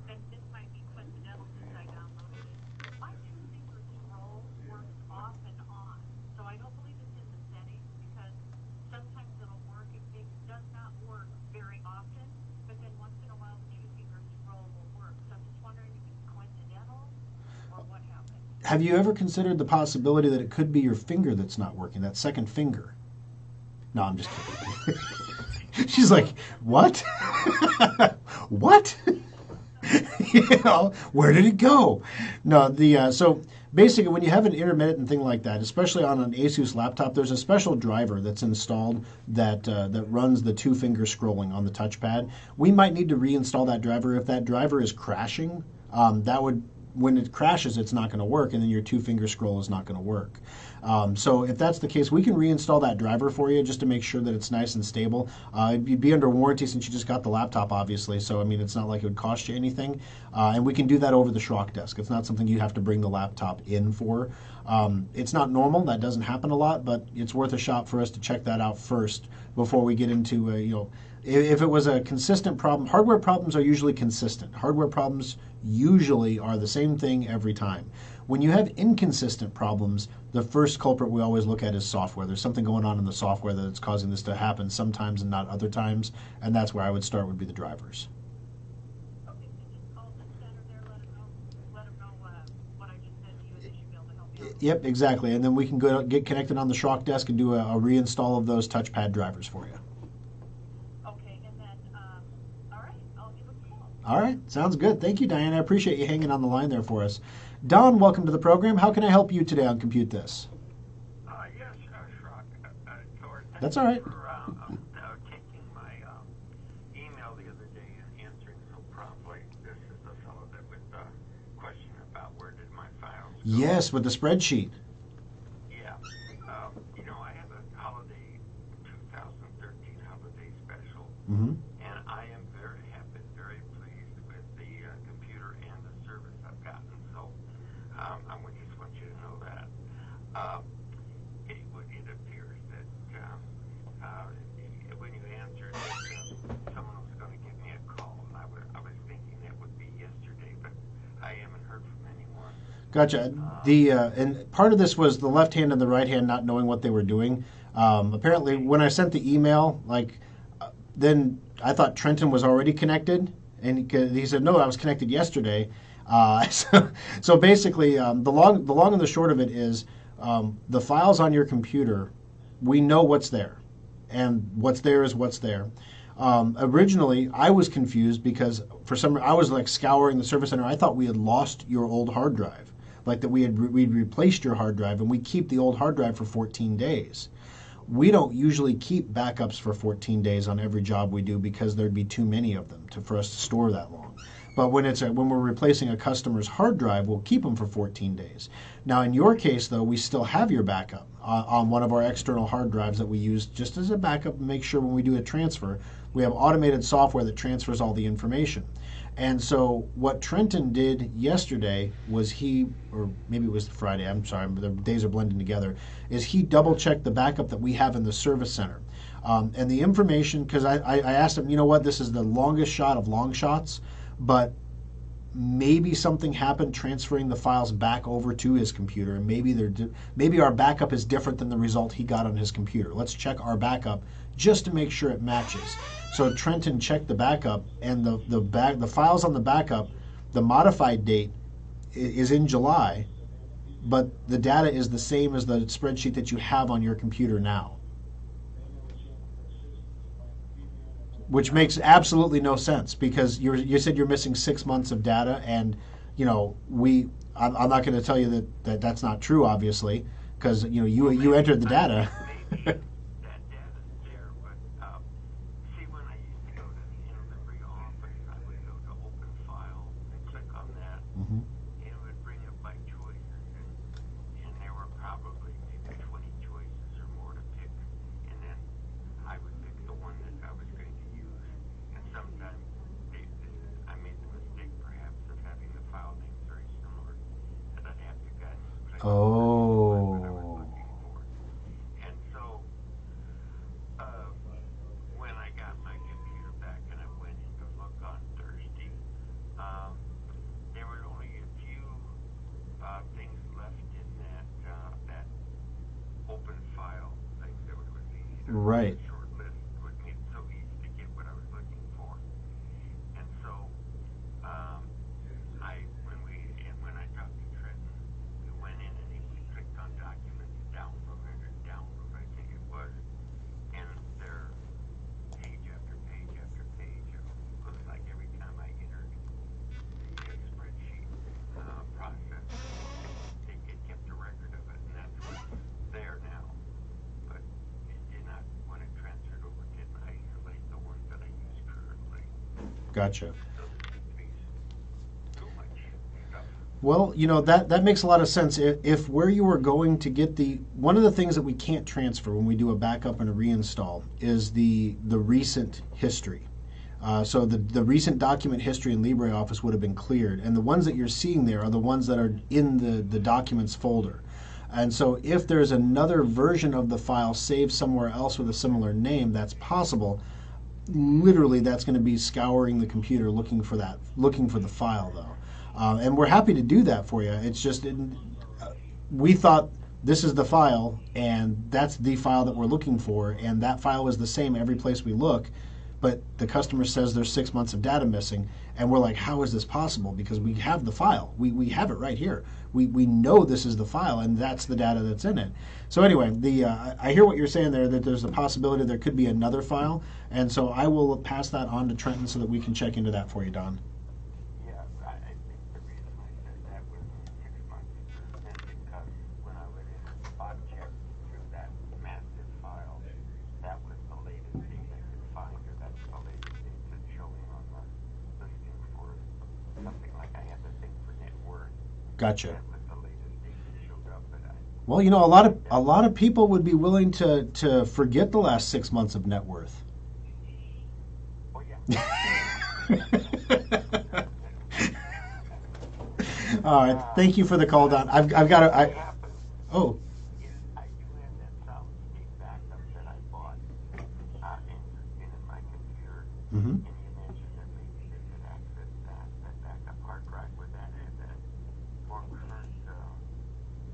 S7: and this might be coincidental since I downloaded it, my two-finger scroll works off and on. So I don't believe it's in the settings because sometimes it'll work. It does not work very often, but then once in a while the two-finger scroll will work. So I'm just wondering if it's coincidental or what happened.
S2: Have you ever considered the possibility that it could be your finger that's not working, that second finger? No, I'm just kidding. She's like, what? What? Where did it go? No, so basically when you have an intermittent thing like that, especially on an Asus laptop, there's a special driver that's installed that runs the two-finger scrolling on the touchpad. We might need to reinstall that driver. If that driver is crashing, when it crashes, it's not going to work, and then your two-finger scroll is not going to work. So if that's the case, we can reinstall that driver for you just to make sure that it's nice and stable. You'd be under warranty since you just got the laptop, obviously, so it's not like it would cost you anything. And we can do that over the Schrock desk. It's not something you have to bring the laptop in for. It's not normal. That doesn't happen a lot, but it's worth a shot for us to check that out first before we get into, if it was a consistent problem. Hardware problems are usually consistent. Hardware problems usually are the same thing every time. When you have inconsistent problems, the first culprit we always look at is software. There's something going on in the software that's causing this to happen sometimes and not other times, and that's where I would start, would be the drivers.
S7: Okay, so just call the center there, let them know what I just said to you, and they should be able to help you out.
S2: Yep, exactly. And then we can go get connected on the Schrock desk and do a reinstall of those touchpad drivers for you.
S7: Okay, and then, all right, I'll give a call.
S2: All right, sounds good. Thank you, Diane. I appreciate you hanging on the line there for us. Don, welcome to the program. How can I help you today on Compute This?
S8: Yes, Schrock. George,
S2: That's all right.
S8: for taking my email the other day and answering so promptly. This is the fellow that was questioning about where did my files go.
S2: Yes, with the spreadsheet.
S8: Yeah. I have a holiday 2013 holiday special,
S2: Mm-hmm.
S8: and I am very happy, very pleased with the computer and the service I've gotten. So I just want you to know that. It appears that when you answered, someone was going to give me a call, and I was thinking it would be yesterday, but I haven't heard from anyone.
S2: Gotcha. And part of this was the left hand and the right hand not knowing what they were doing. Apparently, when I sent the email, then I thought Trenton was already connected, and he said, no, I was connected yesterday. So basically, the long and the short of it is the files on your computer, we know what's there, and what's there is what's there. Originally, I was confused because I was scouring the Service Center. I thought we had lost your old hard drive, like that we'd replaced your hard drive, and we keep the old hard drive for 14 days. We don't usually keep backups for 14 days on every job we do because there'd be too many of them for us to store that long. But when we're replacing a customer's hard drive, we'll keep them for 14 days. Now, in your case, though, we still have your backup on one of our external hard drives that we use just as a backup and make sure when we do a transfer, we have automated software that transfers all the information. And so what Trenton did yesterday was or maybe it was Friday, I'm sorry, the days are blending together, is he double-checked the backup that we have in the Service Center. And the information, because I asked him, you know what, this is the longest shot of long shots, but maybe something happened transferring the files back over to his computer, and maybe our backup is different than the result he got on his computer. Let's check our backup just to make sure it matches. So Trenton checked the backup, and the files on the backup, the modified date is in July, but the data is the same as the spreadsheet that you have on your computer now. Which makes absolutely no sense, because you said you're missing 6 months of data, and I'm not going to tell you that that's not true, obviously, because you entered the data.
S8: Maybe that data's there, but see, when I used to go to the in-memory office, I would go to open file and click on that,
S2: Mm-hmm.
S8: and it would bring up my choices, and there were probably maybe 20 choices or more to pick, and then I would pick the one that I was going to use, and sometimes I made the mistake perhaps of having the file names very similar, and I'd have to go and click on what I was looking for. And so, when I got my computer back and I went in to look on Thursday, there were only a few things left in that open file thing that was easy to
S2: Right.
S8: short list, would make it so easy to get what I was looking for. And so, when I talked to Trenton, we went in and we clicked on documents, download, I think it was, and there, page after page after page, it looks like every time I entered the spreadsheet process, it kept a record of it, and that's what's there now. But it did not, when it transferred over, didn't isolate the ones that I use currently.
S2: Gotcha.
S8: So there seems to be too much stuff.
S2: Well, that makes a lot of sense. If where you were going to get one of the things that we can't transfer when we do a backup and a reinstall is the recent history. So the recent document history in LibreOffice would have been cleared, and the ones that you're seeing there are the ones that are in the documents folder. And so if there's another version of the file saved somewhere else with a similar name, that's possible. Literally, that's going to be scouring the computer looking for the file, though. And we're happy to do that for you. It's just we thought this is the file, and that's the file that we're looking for, and that file is the same every place we look. But the customer says there's 6 months of data missing, and we're like, how is this possible? Because we have the file. We have it right here. We know this is the file, and that's the data that's in it. So anyway, I hear what you're saying there, that there's a possibility there could be another file, and so I will pass that on to Trenton so that we can check into that for you, Don.
S8: Yeah, I think the reason I said that was 6 months is because when I went in and spot checked through that massive file, that was the latest thing I could find, or that's the latest thing that's showing on the listing for something like I had the thing for net worth.
S2: Gotcha.
S8: That was the latest thing that showed up, but
S2: Well, a lot of people would be willing to forget the last 6 months of net worth.
S8: oh yeah.
S2: All right, thank you for the call, Don. I've got to.
S8: What happened
S2: Oh,
S8: is I do have that solid state backup that I bought in my computer.
S2: mm-hmm.
S8: And you mentioned that maybe they could access that backup hard drive with that more current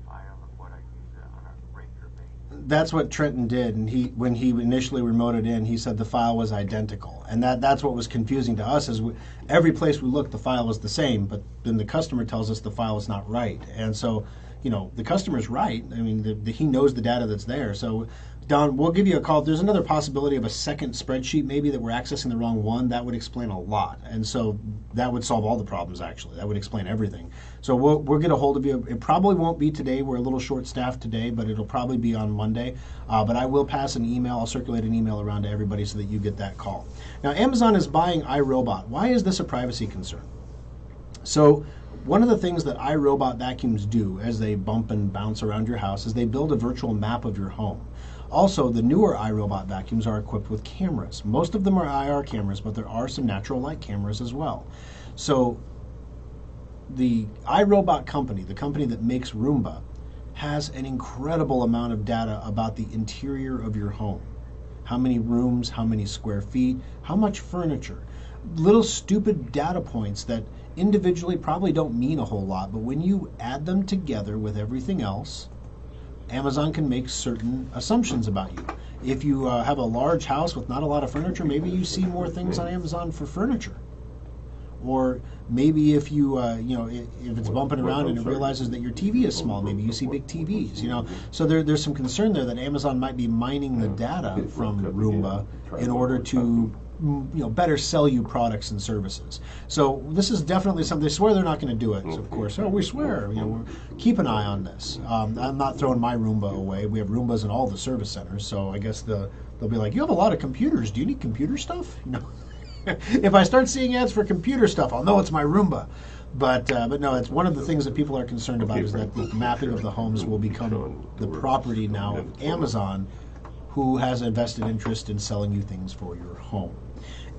S8: file of what I use on a regular basis.
S2: That's what Trenton did, and when he initially remoted in, he said the file was identical, and that's what was confusing to us. Is every place we looked, the file was the same, but then the customer tells us the file is not right, and so the customer's right. I mean, he knows the data that's there. So, Don, we'll give you a call. If there's another possibility of a second spreadsheet, maybe that we're accessing the wrong one, that would explain a lot, and so that would solve all the problems. Actually, that would explain everything. So we'll get a hold of you. It probably won't be today. We're a little short-staffed today, but it'll probably be on Monday. But I will pass an email. I'll circulate an email around to everybody so that you get that call. Now, Amazon is buying iRobot. Why is this a privacy concern? So one of the things that iRobot vacuums do as they bump and bounce around your house is they build a virtual map of your home. Also, the newer iRobot vacuums are equipped with cameras. Most of them are IR cameras, but there are some natural light cameras as well. So the iRobot company, the company that makes Roomba, has an incredible amount of data about the interior of your home. How many rooms, how many square feet, how much furniture. Little stupid data points that individually probably don't mean a whole lot, but when you add them together with everything else, Amazon can make certain assumptions about you. If you have a large house with not a lot of furniture, maybe you see more things on Amazon for furniture. or maybe if you if it's bumping around and it realizes that your TV is small, maybe you see big TVs. So there's some concern there that Amazon might be mining the data from Roomba in order to better sell you products and services. So this is definitely something. They swear they're not going to do it. So of course, we swear. Keep an eye on this. I'm not throwing my Roomba away. We have Roombas in all the service centers. So I guess they'll be like, you have a lot of computers. Do you need computer stuff? If I start seeing ads for computer stuff, I'll know it's my Roomba. But no, it's one of the things that people are concerned about is that the mapping of the homes will become the property now of Amazon, who has a vested interest in selling you things for your home.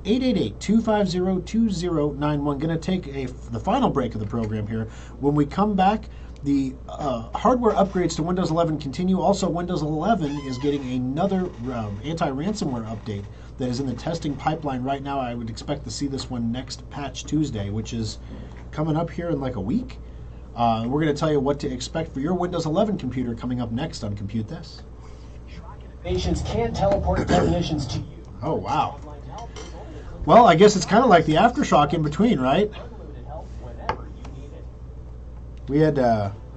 S2: 888-250-2091. Going to take the final break of the program here. When we come back, the hardware upgrades to Windows 11 continue. Also, Windows 11 is getting another anti-ransomware update that is in the testing pipeline right now. I would expect to see this one next Patch Tuesday, which is coming up here in like a week. We're going to tell you what to expect for your Windows 11 computer coming up next on Compute This.
S3: Innovations can't teleport technicians to you.
S2: Oh, wow. Well, I guess it's kind of like the aftershock in between, right? We had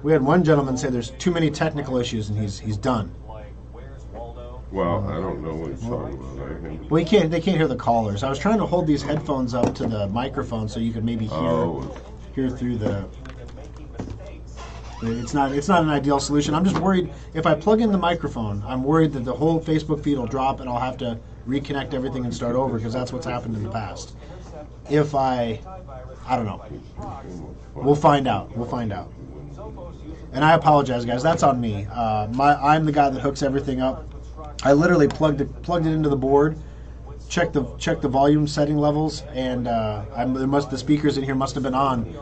S2: one gentleman say there's too many technical issues and he's done.
S4: Well, I don't know what he's talking about.
S2: Well, they can't hear the callers. I was trying to hold these headphones up to the microphone so you could maybe hear through the. It's not an ideal solution. I'm just worried if I plug in the microphone, I'm worried that the whole Facebook feed will drop and I'll have to reconnect everything and start over because that's what's happened in the past. If I don't know. We'll find out. And I apologize, guys. That's on me. I'm the guy that hooks everything up. I literally plugged it into the board, checked the volume setting levels, and the speakers in here must have been on.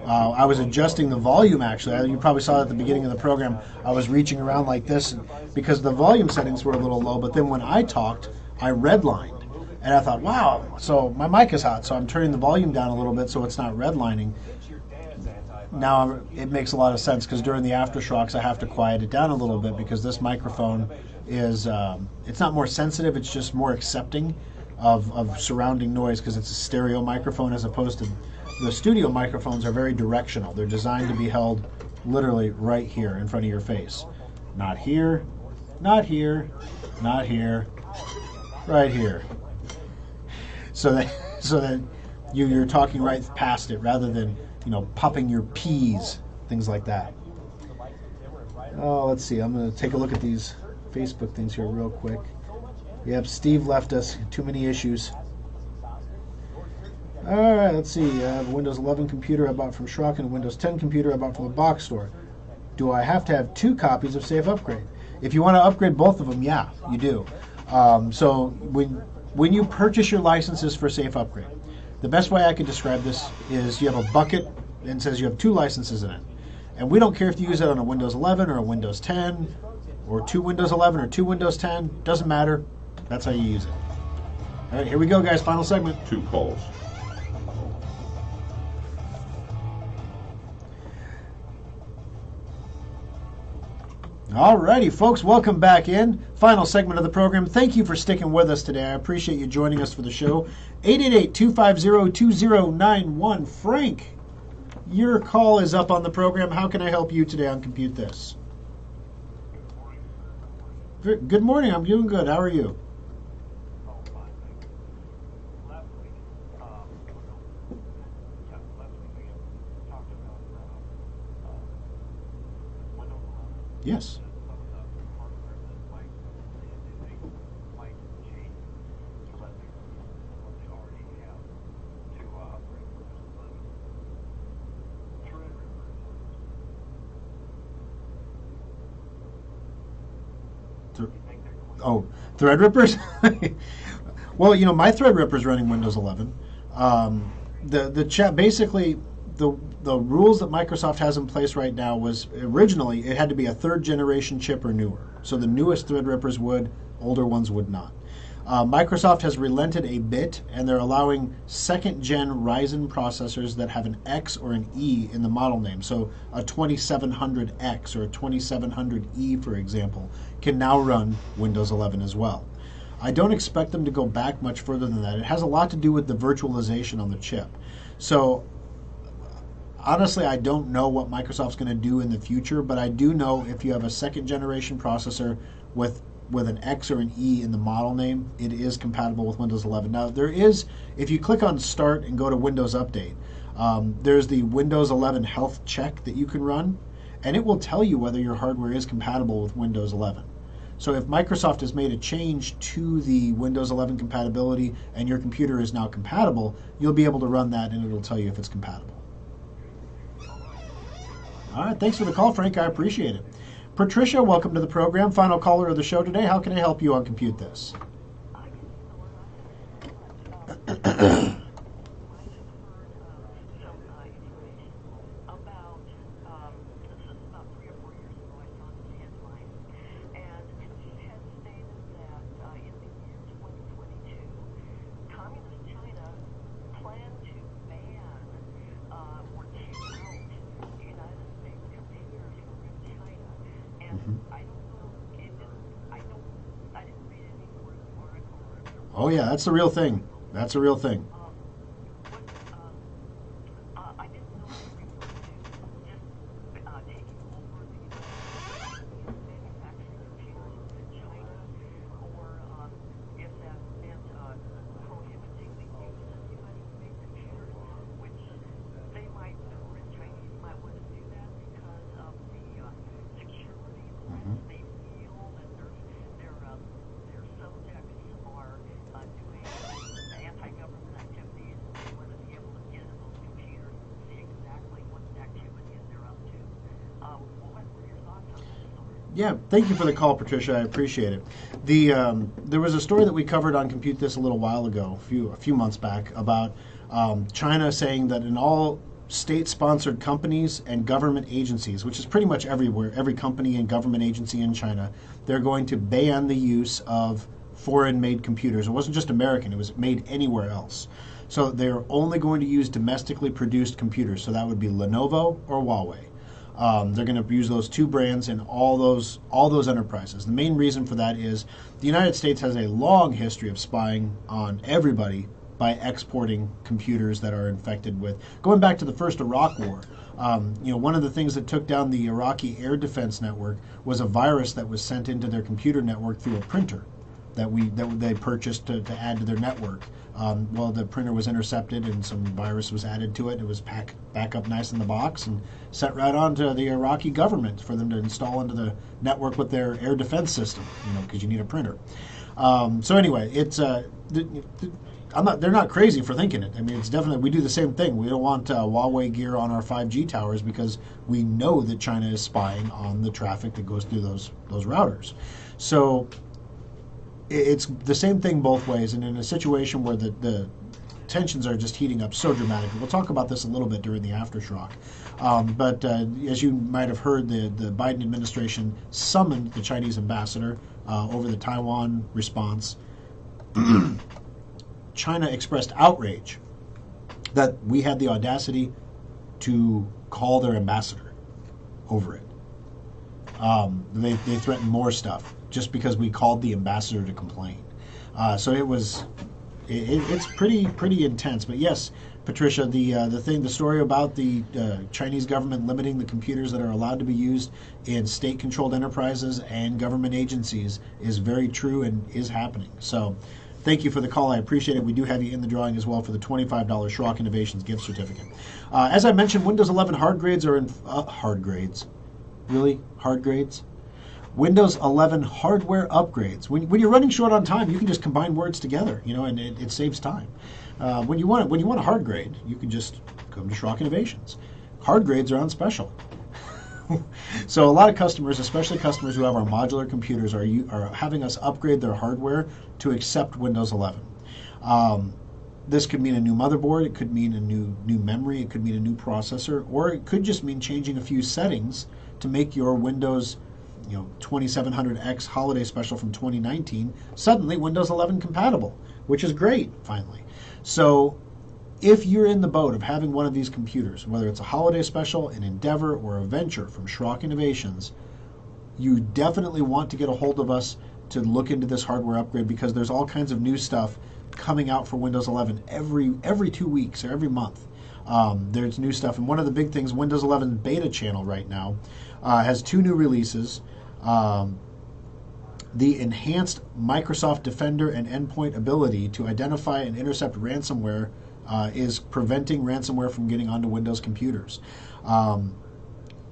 S2: I was adjusting the volume, actually. You probably saw it at the beginning of the program. I was reaching around like this because the volume settings were a little low, but then when I talked, I redlined. And I thought, wow, so my mic is hot, so I'm turning the volume down a little bit so it's not redlining. Now it makes a lot of sense because during the aftershocks I have to quiet it down a little bit because this microphone is, it's not more sensitive, it's just more accepting of surrounding noise because it's a stereo microphone as opposed to the studio microphones are very directional. They're designed to be held literally right here in front of your face. Not here, not here, not here, right here. So that you're talking right past it rather than, popping your P's, things like that. Oh, let's see. I'm going to take a look at these Facebook things here real quick. Yep, Steve left us. Too many issues. All right, let's see. I have a Windows 11 computer I bought from Schrock and a Windows 10 computer I bought from the box store. Do I have to have 2 copies of Safe Upgrade? If you want to upgrade both of them, yeah, you do. So when you purchase your licenses for Safe Upgrade, the best way I could describe this is you have a bucket and says you have 2 licenses in it. And we don't care if you use it on a Windows 11 or a Windows 10 or 2 Windows 11 or 2 Windows 10. Doesn't matter. That's how you use it. All right, here we go, guys. Final segment.
S4: 2 calls.
S2: Alrighty, folks, welcome back in. Final segment of the program. Thank you for sticking with us today. I appreciate you joining us for the show. 888-250-2091. Frank, your call is up on the program. How can I help you today on Compute This? Good morning. I'm doing good. How are you? Yes. Threadrippers? Well, my Threadripper's running Windows 11. The chat basically. The rules that Microsoft has in place right now was originally it had to be a 3rd generation chip or newer. So the newest Threadrippers would, older ones would not. Microsoft has relented a bit and they're allowing 2nd gen Ryzen processors that have an X or an E in the model name. So a 2700X or a 2700E, for example, can now run Windows 11 as well. I don't expect them to go back much further than that. It has a lot to do with the virtualization on the chip. So honestly, I don't know what Microsoft's going to do in the future, but I do know if you have a second generation processor with an X or an E in the model name, it is compatible with Windows 11. Now, there is, if you click on Start and go to Windows Update, there's the Windows 11 health check that you can run, and it will tell you whether your hardware is compatible with Windows 11. So if Microsoft has made a change to the Windows 11 compatibility and your computer is now compatible, you'll be able to run that and it'll tell you if it's compatible. All right, thanks for the call, Frank. I appreciate it. Patricia, welcome to the program. Final caller of the show today. How can I help you on Compute This? Oh yeah, that's the real thing. That's a real thing. Yeah, thank you for the call, Patricia. I appreciate it. There was a story that we covered on Compute This a little while ago, a few months back, about China saying that in all state-sponsored companies and government agencies, which is pretty much everywhere, every company and government agency in China, they're going to ban the use of foreign-made computers. It wasn't just American, it was made anywhere else. So they're only going to use domestically produced computers. So that would be Lenovo or Huawei. They're going to use those two brands in all those enterprises. The main reason for that is the United States has a long history of spying on everybody by exporting computers that are infected with, going back to the first Iraq War. One of the things that took down the Iraqi air defense network was a virus that was sent into their computer network through a printer that they purchased to add to their network. Well, the printer was intercepted and some virus was added to it. It was packed back up nice in the box and sent right on to the Iraqi government for them to install into the network with their air defense system, because you need a printer. So anyway, it's they're not crazy for thinking it. I mean, it's definitely, we do the same thing. We don't want Huawei gear on our 5G towers because we know that China is spying on the traffic that goes through those routers. So it's the same thing both ways, and in a situation where the tensions are just heating up so dramatically. We'll talk about this a little bit during the aftershock. But as you might have heard, the Biden administration summoned the Chinese ambassador over the Taiwan response. China expressed outrage that we had the audacity to call their ambassador over it. They threatened more stuff just because we called the ambassador to complain. So it's pretty intense. But yes, Patricia, the story about the Chinese government limiting the computers that are allowed to be used in state-controlled enterprises and government agencies is very true and is happening. So thank you for the call. I appreciate it. We do have you in the drawing as well for the $25 Schrock Innovations gift certificate. As I mentioned, Windows 11 hard grades are in hard grades. Really? Hard grades? Windows 11 hardware upgrades. When you're running short on time, you can just combine words together, and it saves time. When you want a hard grade, you can just come to Schrock Innovations. Hard grades are on special. So a lot of customers, especially customers who have our modular computers, are having us upgrade their hardware to accept Windows 11. This could mean a new motherboard, it could mean a new memory, it could mean a new processor, or it could just mean changing a few settings to make your Windows 2700X holiday special from 2019 suddenly Windows 11 compatible, which is great, finally. So if you're in the boat of having one of these computers, whether it's a holiday special, an Endeavor, or a Venture from Schrock Innovations, you definitely want to get a hold of us to look into this hardware upgrade because there's all kinds of new stuff coming out for Windows 11 every 2 weeks or every month. There's new stuff, and one of the big things, Windows 11 beta channel right now has 2 new releases. The enhanced Microsoft Defender and endpoint ability to identify and intercept ransomware is preventing ransomware from getting onto Windows computers.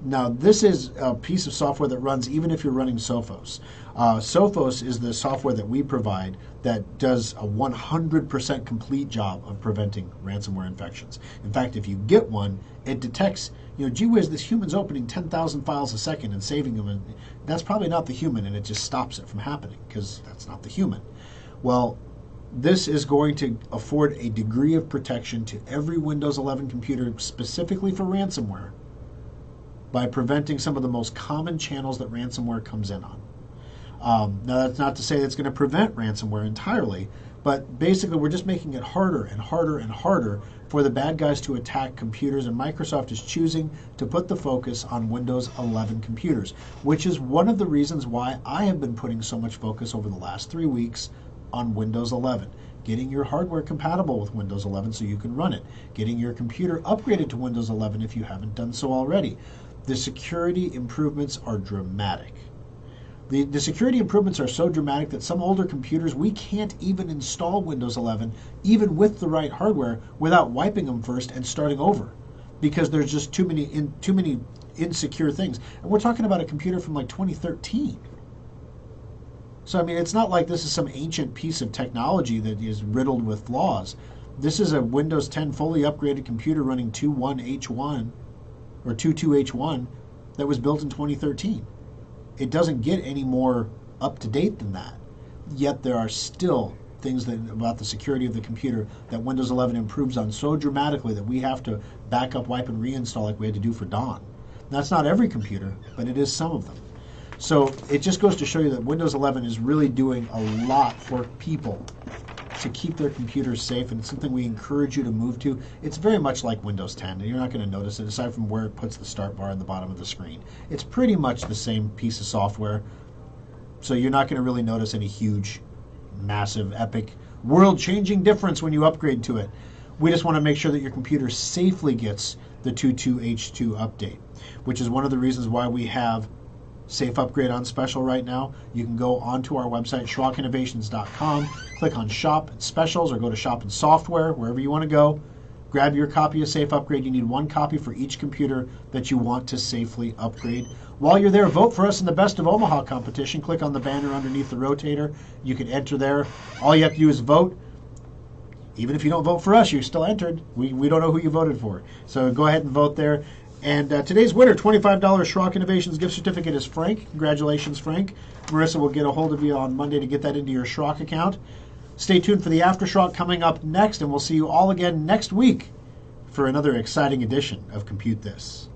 S2: Now, this is a piece of software that runs even if you're running Sophos. Sophos is the software that we provide that does a 100% complete job of preventing ransomware infections. In fact, if you get one, it detects, gee whiz, this human's opening 10,000 files a second and saving them, and that's probably not the human, and it just stops it from happening because that's not the human. Well, this is going to afford a degree of protection to every Windows 11 computer specifically for ransomware by preventing some of the most common channels that ransomware comes in on. Now, that's not to say it's going to prevent ransomware entirely, but basically we're just making it harder and harder and harder for the bad guys to attack computers, and Microsoft is choosing to put the focus on Windows 11 computers, which is one of the reasons why I have been putting so much focus over the last 3 weeks on Windows 11. Getting your hardware compatible with Windows 11 so you can run it. Getting your computer upgraded to Windows 11 if you haven't done so already. The security improvements are dramatic. The security improvements are so dramatic that some older computers, we can't even install Windows 11, even with the right hardware, without wiping them first and starting over, because there's just too many insecure things. And we're talking about a computer from like 2013. So, I mean, it's not like this is some ancient piece of technology that is riddled with flaws. This is a Windows 10 fully upgraded computer running 2.1H1 or 2.2H1 that was built in 2013. It doesn't get any more up to date than that. Yet there are still things about the security of the computer that Windows 11 improves on so dramatically that we have to back up, wipe, and reinstall like we had to do for Dawn. That's not every computer, but it is some of them. So it just goes to show you that Windows 11 is really doing a lot for people to keep their computers safe, and it's something we encourage you to move to. It's very much like Windows 10, and you're not going to notice it aside from where it puts the start bar in the bottom of the screen. It's pretty much the same piece of software, so you're not going to really notice any huge, massive, epic, world-changing difference when you upgrade to it. We just want to make sure that your computer safely gets the 2.2H2 update, which is one of the reasons why we have Safe Upgrade on special right now. You can go onto our website, schrockinnovations.com, click on Shop and Specials, or go to Shop and Software, wherever you want to go. Grab your copy of Safe Upgrade. You need 1 copy for each computer that you want to safely upgrade. While you're there, vote for us in the Best of Omaha competition. Click on the banner underneath the rotator. You can enter there. All you have to do is vote. Even if you don't vote for us, you're still entered. We don't know who you voted for. So go ahead and vote there. And today's winner, $25 Schrock Innovations gift certificate, is Frank. Congratulations, Frank. Marissa will get a hold of you on Monday to get that into your Schrock account. Stay tuned for the Aftershock coming up next, and we'll see you all again next week for another exciting edition of Compute This.